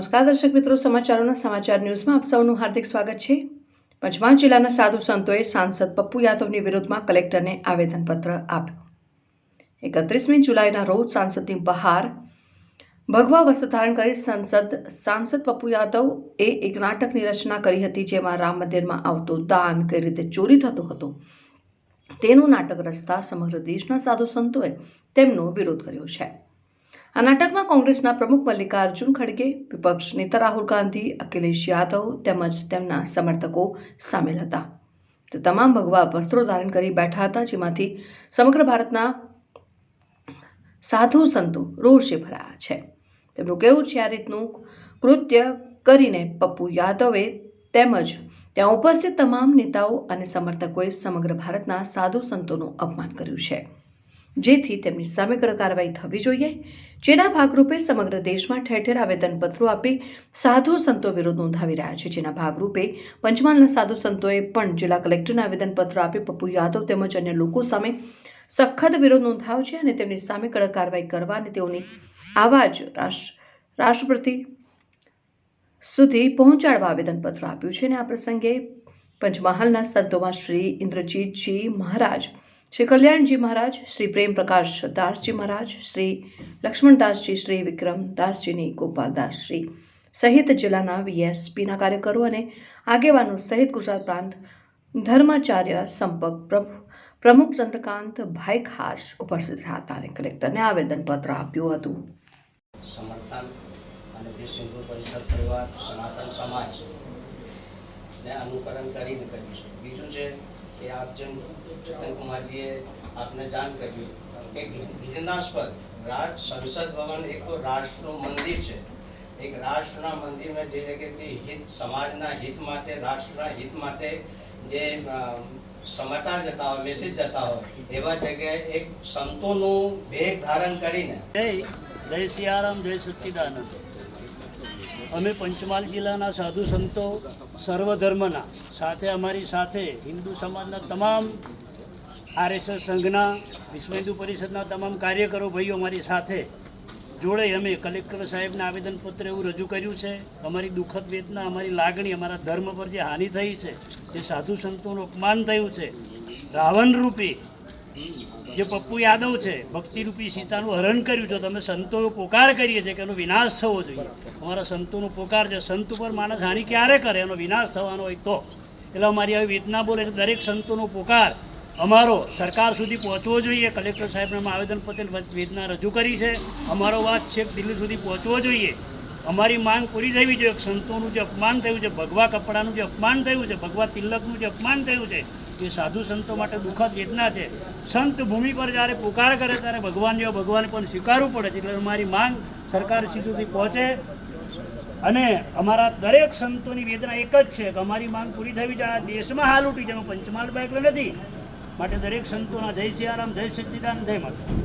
નમસ્કાર દર્શક મિત્રો, સમાચાર ન્યૂઝમાં આપ સૌનું હાર્દિક સ્વાગત છે। પંચમહાલ જિલ્લાના સાધુ સંતોએ સાંસદ પપ્પુ યાદવની વિરુદ્ધમાં કલેક્ટરને આવેદનપત્ર આપ્યું। 31મી જુલાઈના રોજ સાંસદની બહાર ભગવા વસ્ત્ર ધારણ કરી સાંસદ પપ્પુ યાદવે એક નાટકની રચના કરી હતી, જેમાં રામ મંદિરમાં આવતું દાન કઈ રીતે ચોરી થતું હતું તેનું નાટક રચતા સમગ્ર દેશના સાધુ સંતોએ તેમનો વિરોધ કર્યો છે। આ નાટકમાં કોંગ્રેસના પ્રમુખ મલ્લિકાર્જુન ખડગે, વિપક્ષ નેતા રાહુલ ગાંધી, અખિલેશ યાદવ તેમજ તેમના સમર્થકો સામેલ હતા। તે તમામ ભગવા વસ્ત્રો ધારણ કરી બેઠા હતા, જેમાંથી સમગ્ર ભારતના સાધુ સંતો રોષે ભરાયા છે। તેમનું કહેવું છે, આ રીતનું કૃત્ય કરીને પપ્પુ યાદવે તેમજ ત્યાં ઉપસ્થિત તમામ નેતાઓ અને સમર્થકોએ સમગ્ર ભારતના સાધુ સંતોનું અપમાન કર્યું છે, જેથી તેમની સામે કડક કાર્યવાહી થવી જોઈએ। જેના ભાગરૂપે સમગ્ર દેશમાં ઠેર ઠેર આવેદનપત્રો આપી સાધુ સંતો વિરોધ નોંધાવી રહ્યા છે। જેના ભાગરૂપે પંચમહાલના સાધુ સંતોએ પણ જિલ્લા કલેક્ટરને આવેદનપત્ર આપી પપ્પુ યાદવ તેમજ અન્ય લોકો સામે સખત વિરોધ નોંધાવ્યો છે અને તેમની સામે કડક કાર્યવાહી કરવા અને તેઓની આવાજ રાષ્ટ્રપતિ સુધી પહોંચાડવા આવેદનપત્ર આપ્યું છે। અને આ પ્રસંગે પંચમહાલના સંતોમાં શ્રી ઇન્દ્રજીતજી મહારાજ, શ્રી કલ્યાણજી મહારાજ, શ્રી પ્રેમ પ્રકાશ દાસજી મહારાજ, શ્રી લક્ષ્મણદાસજી, શ્રી વિક્રમદાસજીની ગોપાલદાસશ્રી સહિત જિલ્લાના વીએસપીના કાર્યકરો અને આગેવાનો સહિત ગુજરાત પ્રાંત ધર્માચાર્ય સંપર્ક પ્રમુખ ચંદ્રકાંતભાઈ ખાસ ઉપસ્થિત રહ્યા હતા અને કલેક્ટરને આવેદનપત્ર આપ્યું હતું। સમર્થન અને વિશ્વ હિન્દુ પરિષદ પરિવાર સનાતન સમાજ ને અનુકરણ કરીને કર્યું છે। બીજું છે કે આપ જેમ ચેતનકુમારજીએ આપને જાણ કર્યું કે ઘૃણાસ્પદ સંસદ ભવન એક તો રાષ્ટ્રનું મંદિર છે। એક રાષ્ટ્રના મંદિરમાં જે જગ્યાથી હિત સમાજના હિત માટે, રાષ્ટ્રના હિત માટે જે સમાચાર જતા હોય, મેસેજ જતા હોય, એવા જગ્યાએ એક સંતોનું ભેગ ધારણ કરીને જય સિયારામ, જય સચ્ચિદાનંદ। અમે પંચમહાલ જિલ્લાના સાધુ સંતો સર્વધર્મના સાથે અમારી સાથે હિન્દુ સમાજના તમામ આરએસએસ સંઘના, વિશ્વ હિન્દુ પરિષદના તમામ કાર્યકરો ભાઈઓ અમારી સાથે જોડે અમે કલેક્ટર સાહેબને આવેદનપત્ર એવું રજૂ કર્યું છે। અમારી દુઃખદ વેદના, અમારી લાગણી, અમારા ધર્મ પર જે હાનિ થઈ છે, જે સાધુ સંતોનું અપમાન થયું છે, રાવણ રૂપી જે પપ્પુ યાદવ છે, ભક્તિરૂપી સીતાનું હરણ કર્યું છે, તમે સંતોનો પોકાર કરીએ છીએ કે એનો વિનાશ થવો જોઈએ। અમારા સંતોનો પોકાર છે, સંત ઉપર માણસ હાનિ ક્યારે કરે, એનો વિનાશ થવાનો હોય તો। એટલે અમારી આવી વેદના બોલે છે, દરેક સંતોનો પોકાર અમારો સરકાર સુધી પહોંચવો જોઈએ। કલેક્ટર સાહેબને અમે આવેદનપત્ર વેદના રજૂ કરી છે, અમારો વાત છેક દિલ્હી સુધી પહોંચવો જોઈએ। અમારી માંગ પૂરી થવી જોઈએ। સંતોનું જે અપમાન થયું છે, ભગવા કપડાનું જે અપમાન થયું છે, ભગવા તિલકનું જે અપમાન થયું છે, એ સાધુ સંતો માટે દુઃખદ વેદના છે। સંત ભૂમિ પર જ્યારે પોકાર કરે ત્યારે ભગવાન જેવા ભગવાન પણ સ્વીકારવું પડે છે। એટલે અમારી માંગ સરકાર સુધી પહોંચે અને અમારા દરેક સંતોની વેદના એક જ છે કે અમારી માંગ પૂરી થવી જોઈએ। દેશમાં હાલ ઉઠી છે, પંચમહાલ બાઇક નથી માટે દરેક સંતોના જય સિયારામ, જય સચ્ચિદાનંદ, જય માતા।